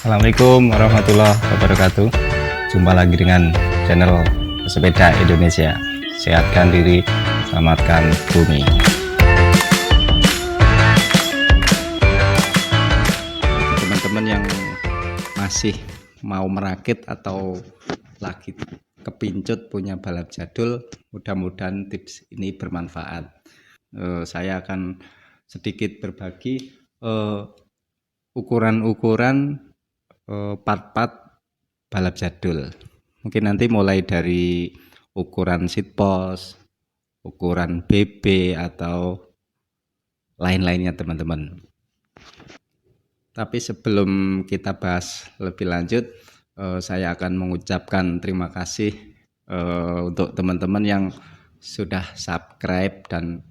Assalamualaikum warahmatullahi wabarakatuh. Jumpa lagi dengan channel Pesepeda Indonesia. Sehatkan diri, selamatkan bumi. Teman-teman yang masih mau merakit atau lagi kepincut punya balap jadul, mudah-mudahan tips ini bermanfaat. Saya akan sedikit berbagi ukuran-ukuran part-part balap jadul. Mungkin nanti mulai dari ukuran seat post, ukuran BB atau lain-lainnya teman-teman. Tapi sebelum kita bahas lebih lanjut, saya akan mengucapkan terima kasih untuk teman-teman yang sudah subscribe dan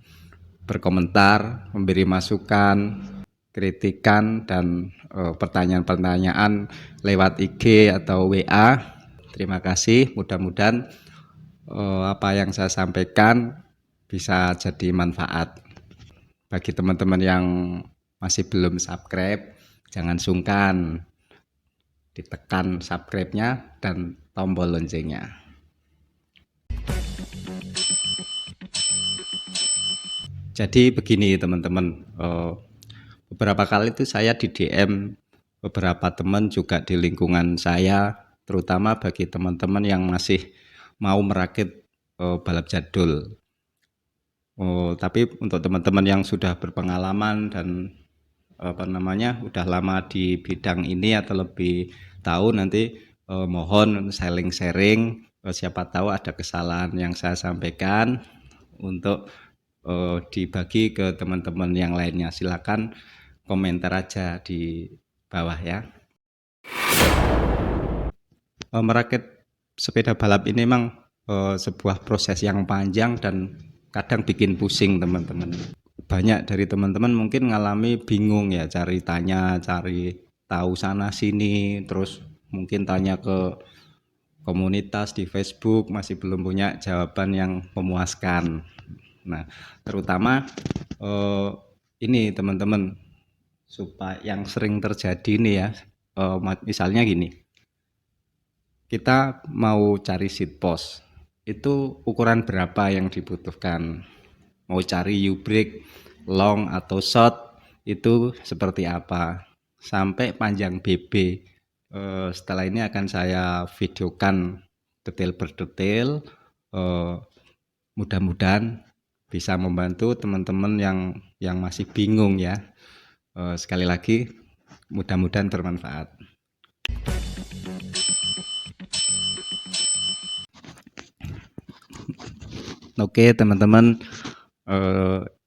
berkomentar, memberi masukan, kritikan dan pertanyaan-pertanyaan lewat IG atau WA. Terima kasih, mudah-mudahan apa yang saya sampaikan bisa jadi manfaat. Bagi teman-teman yang masih belum subscribe, jangan sungkan ditekan subscribe-nya dan tombol loncengnya. Jadi begini teman-teman, beberapa kali itu saya di DM beberapa teman juga di lingkungan saya, terutama bagi teman-teman yang masih mau merakit balap jadul. Tapi untuk teman-teman yang sudah berpengalaman dan udah lama di bidang ini atau lebih tahu, nanti mohon sharing-sharing, siapa tahu ada kesalahan yang saya sampaikan untuk dibagi ke teman-teman yang lainnya. Silakan komentar aja di bawah ya. Merakit sepeda balap ini memang sebuah proses yang panjang dan kadang bikin pusing teman-teman. Banyak dari teman-teman mungkin ngalami bingung ya, cari tahu sana sini, terus mungkin tanya ke komunitas di Facebook, masih belum punya jawaban yang memuaskan. Nah, terutama ini teman-teman, supaya yang sering terjadi nih ya, misalnya gini, kita mau cari seat post, itu ukuran berapa yang dibutuhkan? Mau cari U-brake long atau short itu seperti apa? Sampai panjang BB. Setelah ini akan saya videokan detail per detail. Mudah-mudahan bisa membantu teman-teman yang masih bingung ya. Sekali lagi, mudah-mudahan bermanfaat. Oke teman-teman,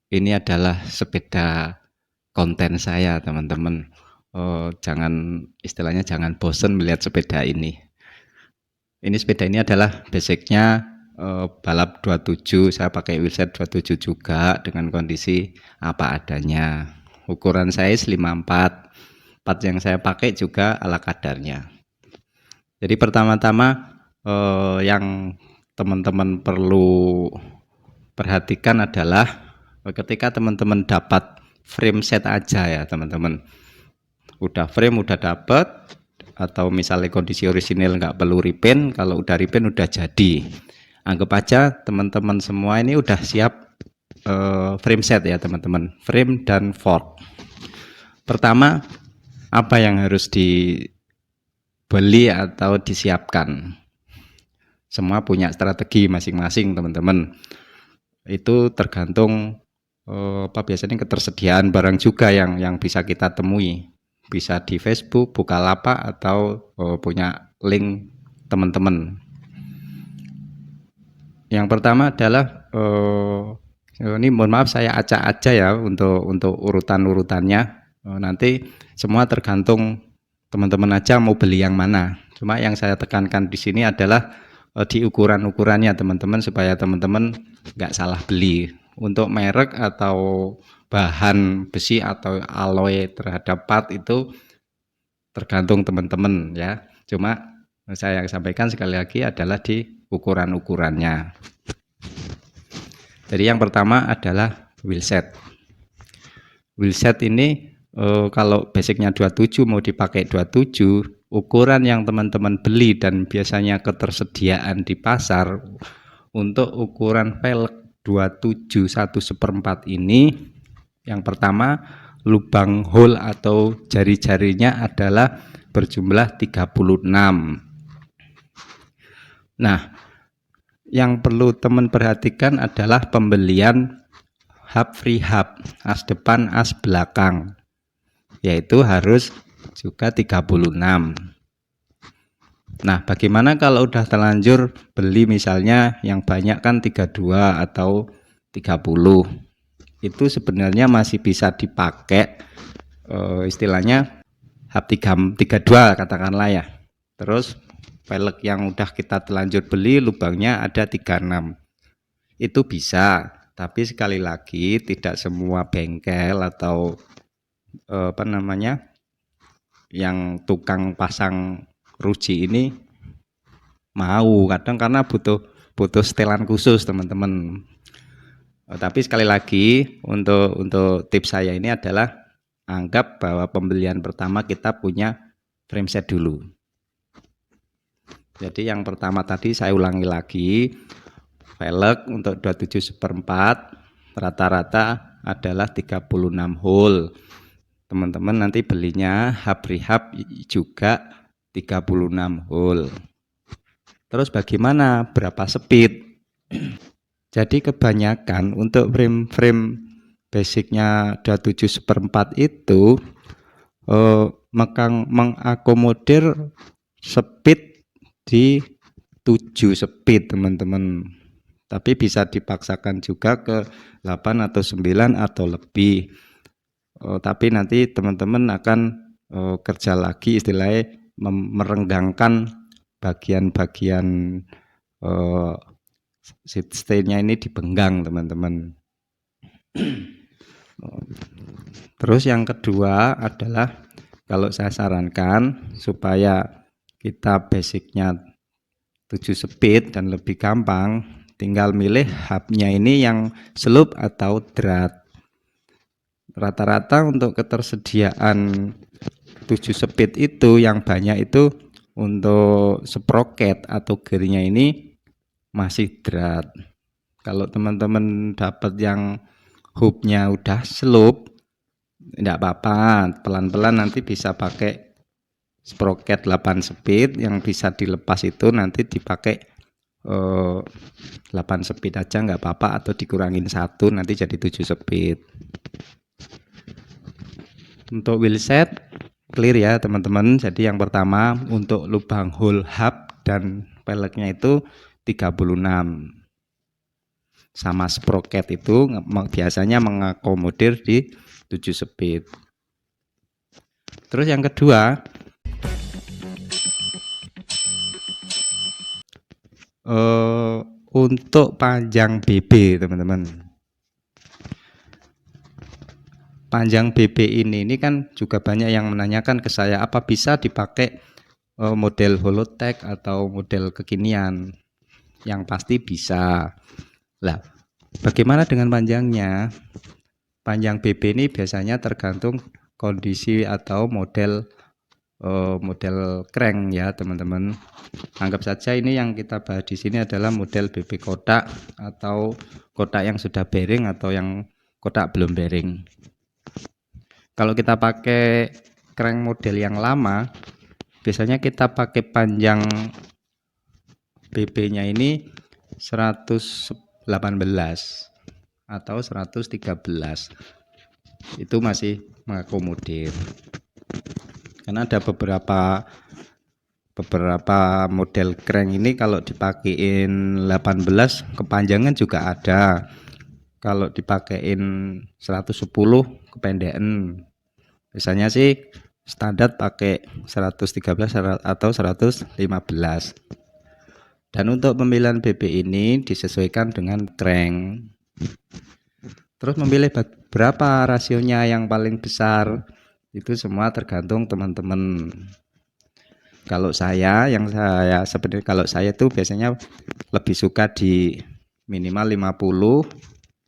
ini adalah sepeda konten saya teman-teman. Jangan bosan melihat sepeda ini. Sepeda ini adalah basicnya balap 27, saya pakai wheelset 27 juga dengan kondisi apa adanya. Ukuran saya 54, part yang saya pakai juga ala kadarnya. Jadi pertama-tama yang teman-teman perlu perhatikan adalah ketika teman-teman dapat frame set aja ya teman-teman, udah frame udah dapat, atau misalnya kondisi orisinil nggak perlu repaint, kalau udah repaint udah jadi, anggap aja teman-teman semua ini udah siap frame set ya teman-teman, frame dan fork. Pertama, apa yang harus dibeli atau disiapkan? Semua punya strategi masing-masing teman-teman. Itu tergantung biasanya ketersediaan barang juga yang bisa kita temui. Bisa di Facebook, Bukalapak, atau punya link teman-teman. Yang pertama adalah ini mohon maaf saya acak aja ya untuk urutan-urutannya. Nanti semua tergantung teman-teman aja mau beli yang mana. Cuma yang saya tekankan di sini adalah di ukuran-ukurannya teman-teman, supaya teman-teman nggak salah beli. Untuk merek atau bahan besi atau alloy terhadap part itu tergantung teman-teman ya. Cuma saya sampaikan sekali lagi adalah di ukuran-ukurannya. Jadi yang pertama adalah wheelset. Wheelset ini kalau basicnya 27 mau dipakai 27, ukuran yang teman-teman beli dan biasanya ketersediaan di pasar untuk ukuran velg 27 1/4 ini, yang pertama lubang hole atau jari-jarinya adalah berjumlah 36. Nah, yang perlu teman perhatikan adalah pembelian hub free hub, as depan as belakang, yaitu harus juga 36. Nah, bagaimana kalau udah terlanjur beli misalnya yang banyak kan 32 atau 30, itu sebenarnya masih bisa dipakai istilahnya hub 32 katakanlah ya. Terus velg yang udah kita telanjur beli lubangnya ada 36, itu bisa, tapi sekali lagi tidak semua bengkel atau yang tukang pasang ruji ini mau, kadang karena butuh setelan khusus teman-teman. Tapi sekali lagi untuk tips saya ini adalah anggap bahwa pembelian pertama kita punya frame set dulu. Jadi yang pertama tadi saya ulangi lagi, velg untuk 27/4 rata-rata adalah 36 hole. Teman-teman nanti belinya hub rehab juga 36 hole. Terus bagaimana berapa speed? Jadi kebanyakan untuk frame basicnya 27/4 itu mengakomodir speed di 7 speed teman-teman, tapi bisa dipaksakan juga ke 8 atau 9 atau lebih. Tapi nanti teman-teman akan kerja lagi, istilahnya merenggangkan bagian-bagian stay-nya ini dibenggang teman-teman. Terus yang kedua adalah kalau saya sarankan supaya kita basicnya 7 speed dan lebih gampang, tinggal milih hubnya ini yang slope atau drat. Rata-rata untuk ketersediaan 7 speed itu yang banyak itu untuk sprocket atau gearnya ini masih drat. Kalau teman-teman dapat yang hubnya udah slope, tidak apa-apa, pelan-pelan nanti bisa pakai sprocket 8 speed yang bisa dilepas, itu nanti dipakai 8 speed aja nggak apa-apa, atau dikurangin 1 nanti jadi 7 speed. Untuk wheelset clear ya teman-teman. Jadi yang pertama untuk lubang hole hub dan velgnya itu 36, sama sprocket itu biasanya mengakomodir di 7 speed. Terus yang kedua, untuk panjang BB teman-teman. Panjang BB ini kan juga banyak yang menanyakan ke saya, apa bisa dipakai model Holotech atau model kekinian? Yang pasti bisa. Lah, bagaimana dengan panjangnya? Panjang BB ini biasanya tergantung kondisi atau model crank ya teman-teman. Anggap saja ini yang kita bahas di sini adalah model BB kotak atau kotak yang sudah bearing atau yang kotak belum bearing. Kalau kita pakai crank model yang lama, biasanya kita pakai panjang BB-nya ini 118 atau 113. Itu masih mengakomodir. Karena ada beberapa model crank ini kalau dipakein 18 kepanjangan juga ada. Kalau dipakein 110 kependekan. Biasanya sih standar pakai 113 atau 115. Dan untuk pemilihan BB ini disesuaikan dengan crank. Terus memilih berapa rasionya yang paling besar, itu semua tergantung teman-teman. Kalau saya tuh biasanya lebih suka di minimal 50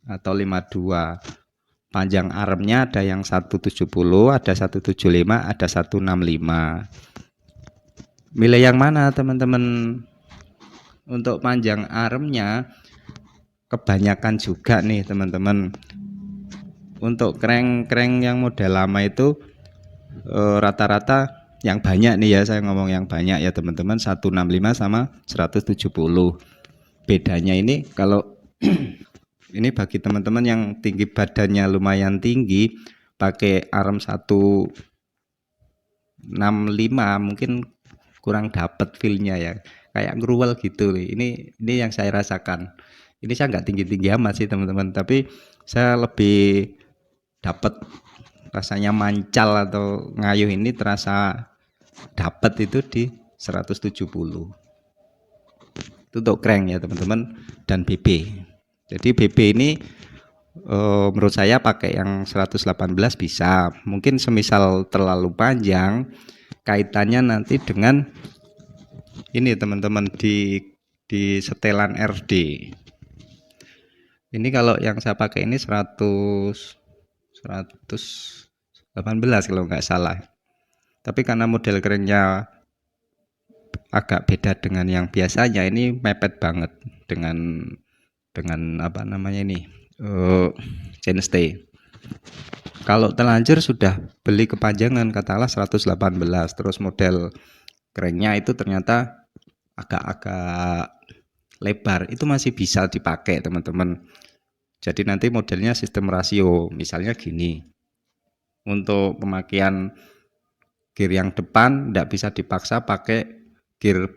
atau 52. Panjang armnya ada yang 170, ada 175, ada 165. Milih yang mana teman-teman? Untuk panjang armnya kebanyakan juga nih teman-teman. Untuk crank yang model lama itu rata-rata yang banyak nih ya, saya ngomong yang banyak ya teman-teman, 165 sama 170. Bedanya ini kalau ini bagi teman-teman yang tinggi badannya lumayan tinggi, pakai arm 165 mungkin kurang dapat feel-nya ya, kayak ngruwel gitu. Ini yang saya rasakan. Ini saya nggak tinggi-tinggi amat sih teman-teman, tapi saya lebih dapat rasanya mancal atau ngayuh ini terasa dapat itu di 170. Itu untuk crank ya teman-teman, dan BB. Jadi BB ini menurut saya pakai yang 118 bisa. Mungkin semisal terlalu panjang, kaitannya nanti dengan ini teman-teman di setelan RD. Ini kalau yang saya pakai ini 118 kalau nggak salah. Tapi karena model cranknya agak beda dengan yang biasanya, ini mepet banget dengan apa namanya ini, chainstay. Kalau terlanjur sudah beli kepanjangan katakanlah 118, terus model cranknya itu ternyata agak lebar, itu masih bisa dipakai teman-teman. Jadi nanti modelnya sistem rasio, misalnya gini. Untuk pemakaian gear yang depan tidak bisa dipaksa pakai gear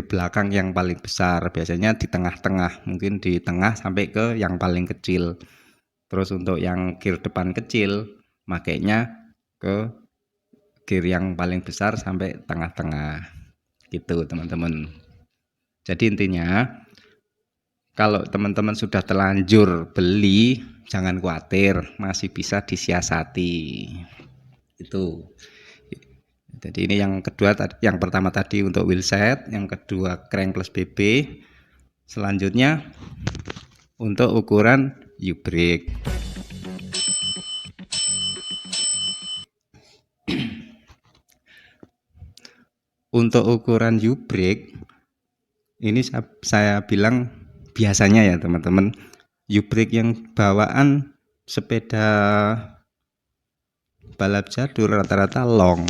belakang yang paling besar, biasanya di tengah-tengah, mungkin di tengah sampai ke yang paling kecil. Terus untuk yang gear depan kecil, makainya ke gear yang paling besar sampai tengah-tengah gitu teman-teman. Jadi intinya kalau teman-teman sudah terlanjur beli, jangan khawatir, masih bisa disiasati. Itu. Jadi ini yang kedua, yang pertama tadi untuk wheelset, yang kedua crank plus BB. Selanjutnya untuk ukuran U-brake. Untuk ukuran U-brake ini saya bilang biasanya ya teman-teman, U-brake yang bawaan sepeda balap jadul rata-rata long,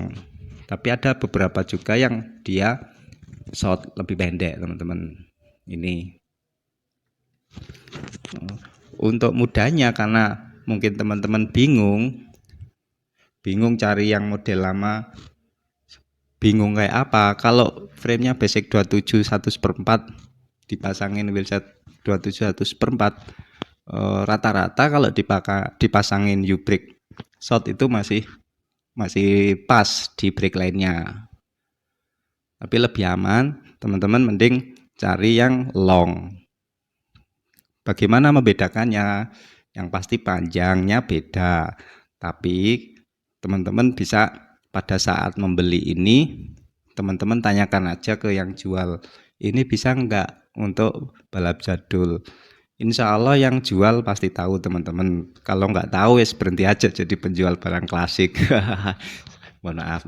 tapi ada beberapa juga yang dia short, lebih pendek teman-teman. Ini untuk mudahnya, karena mungkin teman-teman bingung cari yang model lama, bingung kayak apa. Kalau framenya basic 27 1/4 dipasangin wheelset 27 1/4, rata-rata kalau dipasangin U-brake short itu masih pas di brake line-nya. Tapi lebih aman, teman-teman mending cari yang long. Bagaimana membedakannya? Yang pasti panjangnya beda. Tapi teman-teman bisa pada saat membeli ini, teman-teman tanyakan aja ke yang jual, ini bisa enggak untuk balap jadul. Insya Allah yang jual pasti tahu teman-teman. Kalau nggak tahu ya berhenti aja jadi penjual barang klasik. Mohon maaf.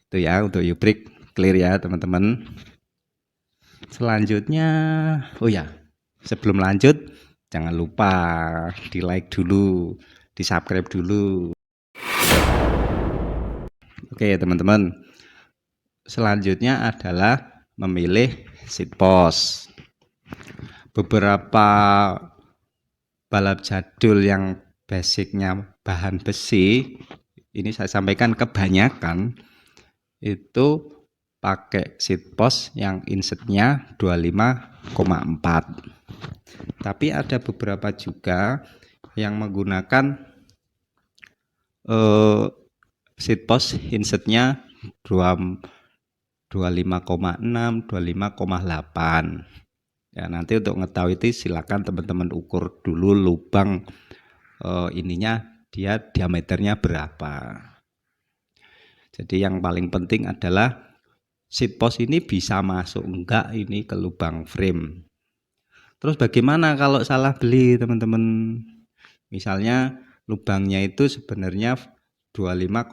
Itu ya untuk U-brake, clear ya teman-teman. Selanjutnya, oh ya, sebelum lanjut jangan lupa di like dulu, di subscribe dulu. Oke teman-teman, selanjutnya adalah memilih seat post. Beberapa balap jadul yang basicnya bahan besi, ini saya sampaikan kebanyakan itu pakai seat post yang insetnya 25,4. Tapi ada beberapa juga yang menggunakan seat post insetnya 25,6, 25,8. Ya, nanti untuk mengetahui itu silakan teman-teman ukur dulu lubang ininya, dia diameternya berapa. Jadi yang paling penting adalah seat post ini bisa masuk enggak ini ke lubang frame. Terus bagaimana kalau salah beli teman-teman? Misalnya lubangnya itu sebenarnya 25,6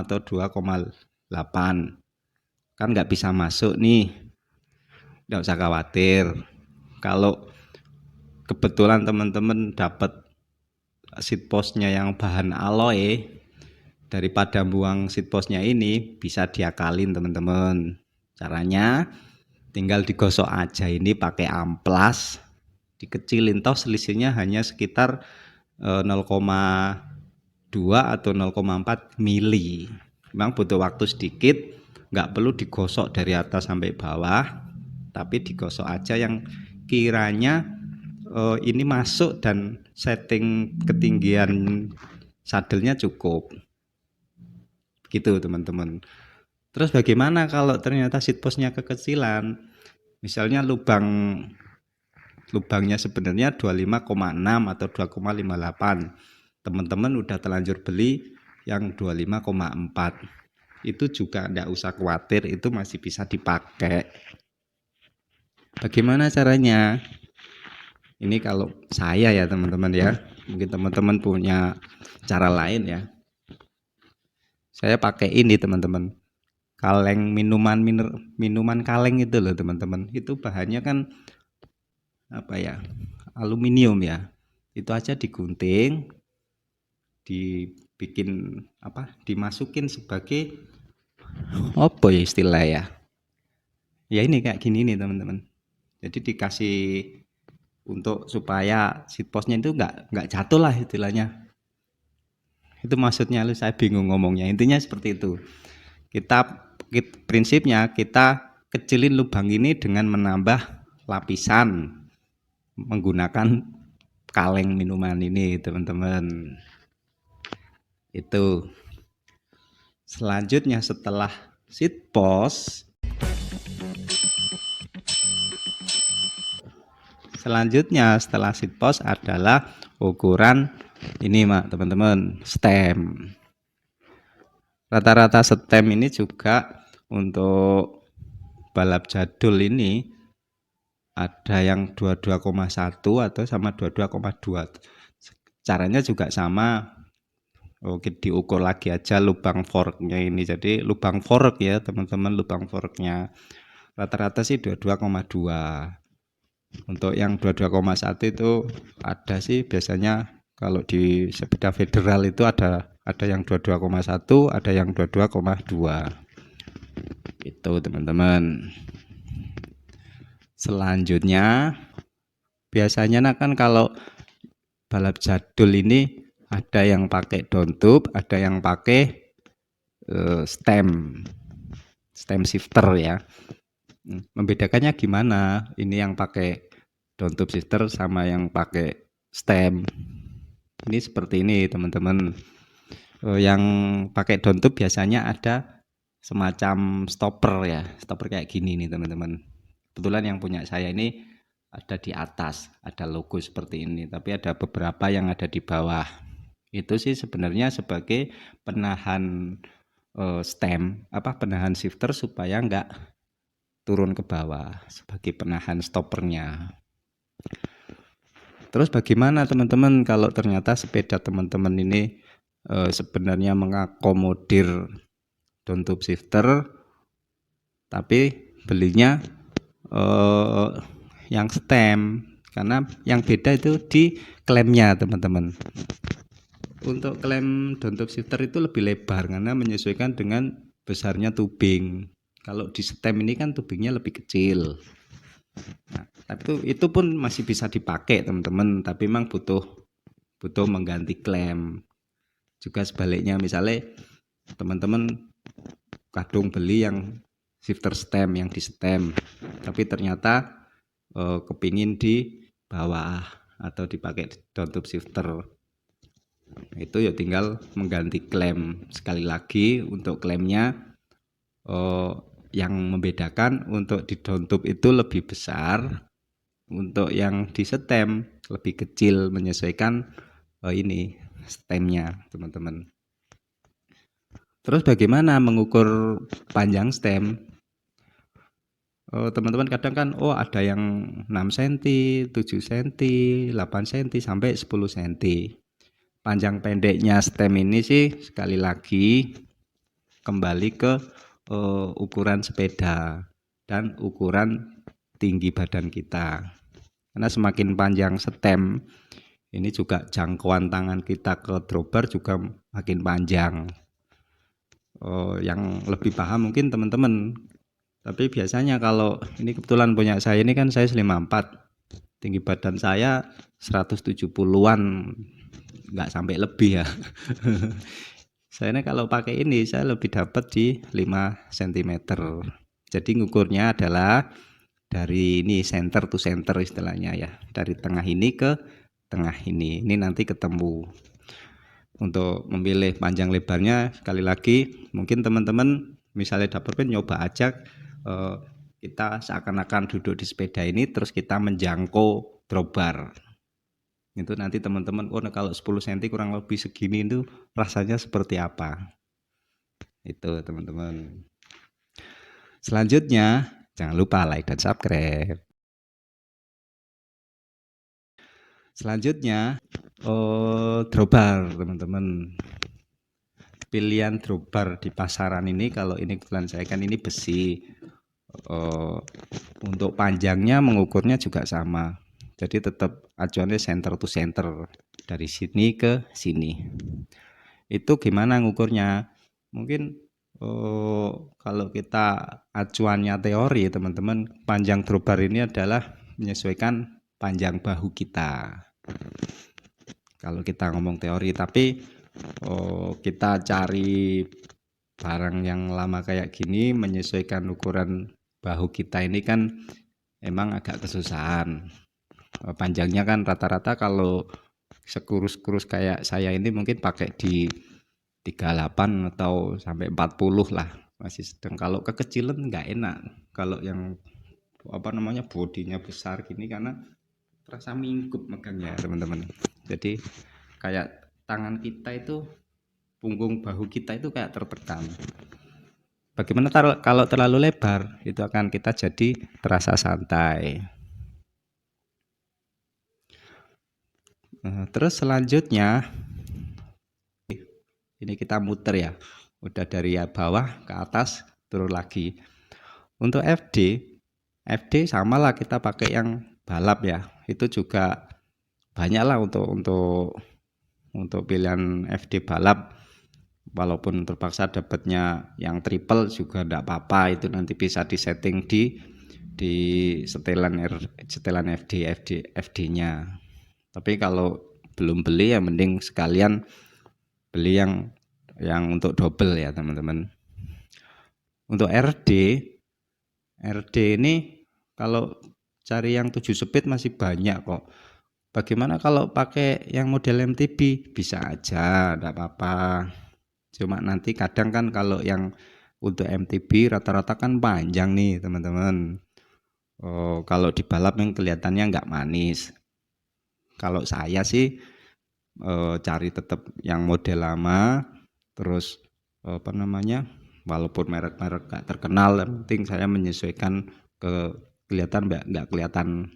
atau 2,8, kan nggak bisa masuk nih. Nggak usah khawatir. Kalau kebetulan teman-teman dapat seat postnya yang bahan alloy, daripada buang seat postnya ini bisa diakalin teman-teman. Caranya tinggal digosok aja ini pakai amplas, dikecilin, toh selisihnya hanya sekitar 0,2 atau 0,4 mili. Memang butuh waktu sedikit, nggak perlu digosok dari atas sampai bawah, tapi digosok aja yang kiranya ini masuk dan setting ketinggian sadelnya cukup. Gitu teman-teman. Terus bagaimana kalau ternyata seat postnya kekecilan? Misalnya lubangnya sebenarnya 25,6 atau 2,58. Teman-teman udah terlanjur beli yang 25,4. Itu juga enggak usah khawatir, itu masih bisa dipakai. Bagaimana caranya? Ini kalau saya ya teman-teman ya. Mungkin teman-teman punya cara lain ya. Saya pakai ini teman-teman. Kaleng minuman kaleng itu loh teman-teman. Itu bahannya kan apa ya? Aluminium ya. Itu aja digunting, dibikin apa? Dimasukin sebagai apa ya istilah ya? Ya ini kayak gini nih teman-teman. Jadi dikasih untuk supaya seat postnya itu nggak jatuh lah istilahnya. Itu maksudnya, lu saya bingung ngomongnya. Intinya seperti itu. Prinsipnya kita kecilin lubang ini dengan menambah lapisan menggunakan kaleng minuman ini teman-teman. Itu selanjutnya setelah seat post, setelah seat post adalah ukuran ini teman-teman, stem. Rata-rata stem ini juga untuk balap jadul ini ada yang 22,1 atau sama 22,2. Caranya juga sama. Oke, diukur lagi aja lubang forknya ini. Jadi lubang fork ya teman-teman, lubang forknya rata-rata sih 22,2. Untuk yang 22,1 itu ada sih biasanya kalau di sepeda federal itu ada yang 22,1, ada yang 22,2. Itu teman-teman. Selanjutnya biasanya kan kalau balap jadul ini ada yang pakai down tube, ada yang pakai stem shifter ya. Membedakannya gimana? Ini yang pakai down tube shifter sama yang pakai stem. Ini seperti ini teman-teman. Yang pakai down tube biasanya ada semacam stopper ya, stopper kayak gini nih teman-teman. Kebetulan yang punya saya ini ada di atas, ada logo seperti ini, tapi ada beberapa yang ada di bawah. Itu sih sebenarnya sebagai penahan stem, penahan shifter supaya enggak turun ke bawah, sebagai penahan stoppernya. Terus bagaimana teman-teman kalau ternyata sepeda teman-teman ini sebenarnya mengakomodir down tube shifter, tapi belinya yang stem, karena yang beda itu di klemnya teman-teman. Untuk klem down tube shifter itu lebih lebar karena menyesuaikan dengan besarnya tubing. Kalau di stem ini kan tubingnya lebih kecil. Nah, tapi itu pun masih bisa dipakai teman-teman, tapi memang butuh mengganti klem. Juga sebaliknya, misalnya teman-teman kadung beli yang shifter stem, yang di stem, tapi ternyata kepingin di bawah atau dipakai down tube shifter, itu ya tinggal mengganti klem. Sekali lagi untuk klemnya yang membedakan untuk di down tube itu lebih besar, untuk yang di stem lebih kecil, menyesuaikan ini stemnya teman-teman. Terus bagaimana mengukur panjang stem? teman-teman kadang kan, oh ada yang 6 cm, 7 cm, 8 cm, sampai 10 cm. Panjang pendeknya stem ini sih sekali lagi kembali ke ukuran sepeda dan ukuran tinggi badan kita. Karena semakin panjang stem, ini juga jangkauan tangan kita ke dropper juga makin panjang. Yang lebih paham mungkin teman-teman. Tapi biasanya kalau ini kebetulan punya saya ini kan saya 154, tinggi badan saya 170-an, nggak sampai lebih ya. Saya ini kalau pakai ini saya lebih dapat di 5 cm. Jadi ngukurnya adalah dari ini center to center istilahnya ya, dari tengah ini ke tengah ini nanti ketemu. Untuk memilih panjang lebarnya sekali lagi mungkin teman-teman misalnya dapur pen nyoba aja, kita seakan-akan duduk di sepeda ini terus kita menjangkau dropbar. Itu nanti teman-teman, oh kalau 10 cm kurang lebih segini itu rasanya seperti apa. Itu teman-teman. Selanjutnya jangan lupa like dan subscribe. Selanjutnya dropbar teman-teman. Pilihan dropbar di pasaran ini, kalau ini kebetulan saya kan ini besi, untuk panjangnya mengukurnya juga sama, jadi tetap acuannya center to center dari sini ke sini. Itu gimana ngukurnya? Mungkin kalau kita acuannya teori teman-teman, panjang dropbar ini adalah menyesuaikan panjang bahu kita kalau kita ngomong teori. Tapi kita cari barang yang lama kayak gini menyesuaikan ukuran bahu kita ini kan emang agak kesusahan. Panjangnya kan rata-rata kalau sekurus-kurus kayak saya ini mungkin pakai di 38 atau sampai 40 lah, masih sedang. Kalau kekecilan nggak enak kalau yang bodinya besar gini, karena terasa minggup megangnya teman-teman. Jadi kayak tangan kita itu, punggung bahu kita itu kayak tertekan. Bagaimana kalau terlalu lebar, itu akan kita jadi terasa santai. Terus selanjutnya ini kita muter ya, udah dari bawah ke atas turun lagi. Untuk FD samalah, kita pakai yang balap ya, itu juga banyak lah untuk pilihan FD balap. Walaupun terpaksa dapatnya yang triple juga enggak apa-apa, itu nanti bisa disetting di setelan FD-nya. Tapi kalau belum beli ya mending sekalian beli yang untuk double ya teman-teman. Untuk RD ini kalau cari yang 7 speed masih banyak kok. Bagaimana kalau pakai yang model MTB? Bisa aja, enggak apa-apa. Cuma nanti kadang kan kalau yang untuk MTB rata-rata kan panjang nih teman-teman. Kalau di balap yang kelihatannya nggak manis. Kalau saya sih cari tetap yang model lama, terus walaupun merek-merek gak terkenal, yang penting saya menyesuaikan ke kelihatan nggak kelihatan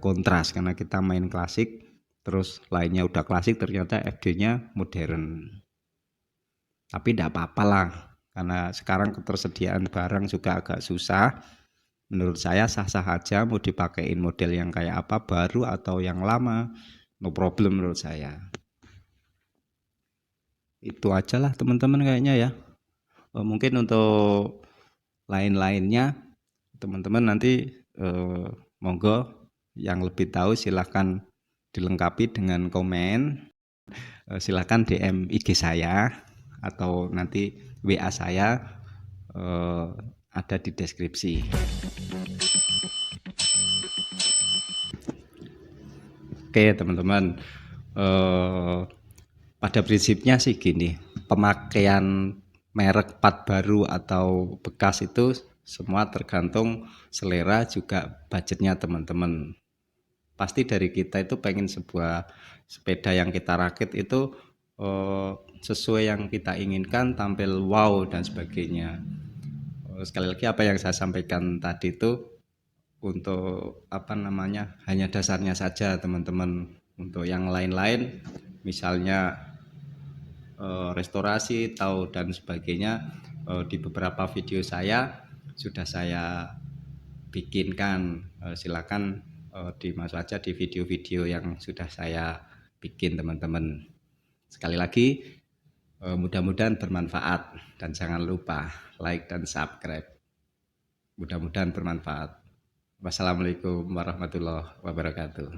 kontras, karena kita main klasik terus lainnya udah klasik ternyata FD-nya modern. Tapi tidak apa-apa lah, karena sekarang ketersediaan barang juga agak susah. Menurut saya sah-sah aja mau dipakein model yang kayak apa, baru atau yang lama, no problem menurut saya. Itu aja lah teman-teman kayaknya ya. Mungkin untuk lain-lainnya teman-teman nanti monggo yang lebih tahu silahkan dilengkapi dengan komen. Silahkan DM IG saya atau nanti WA saya, ada di deskripsi. Oke teman-teman, pada prinsipnya sih gini, pemakaian merek part baru atau bekas itu semua tergantung selera juga budgetnya teman-teman. Pasti dari kita itu pengen sebuah sepeda yang kita rakit itu sesuai yang kita inginkan, tampil wow dan sebagainya. sekali lagi apa yang saya sampaikan tadi itu untuk apa namanya hanya dasarnya saja teman-teman. Untuk yang lain-lain misalnya restorasi atau dan sebagainya, di beberapa video saya sudah saya bikinkan. Silakan dimasuk aja di video-video yang sudah saya bikin teman-teman. Sekali lagi mudah-mudahan bermanfaat dan jangan lupa like dan subscribe. Mudah-mudahan bermanfaat. Wassalamualaikum warahmatullahi wabarakatuh.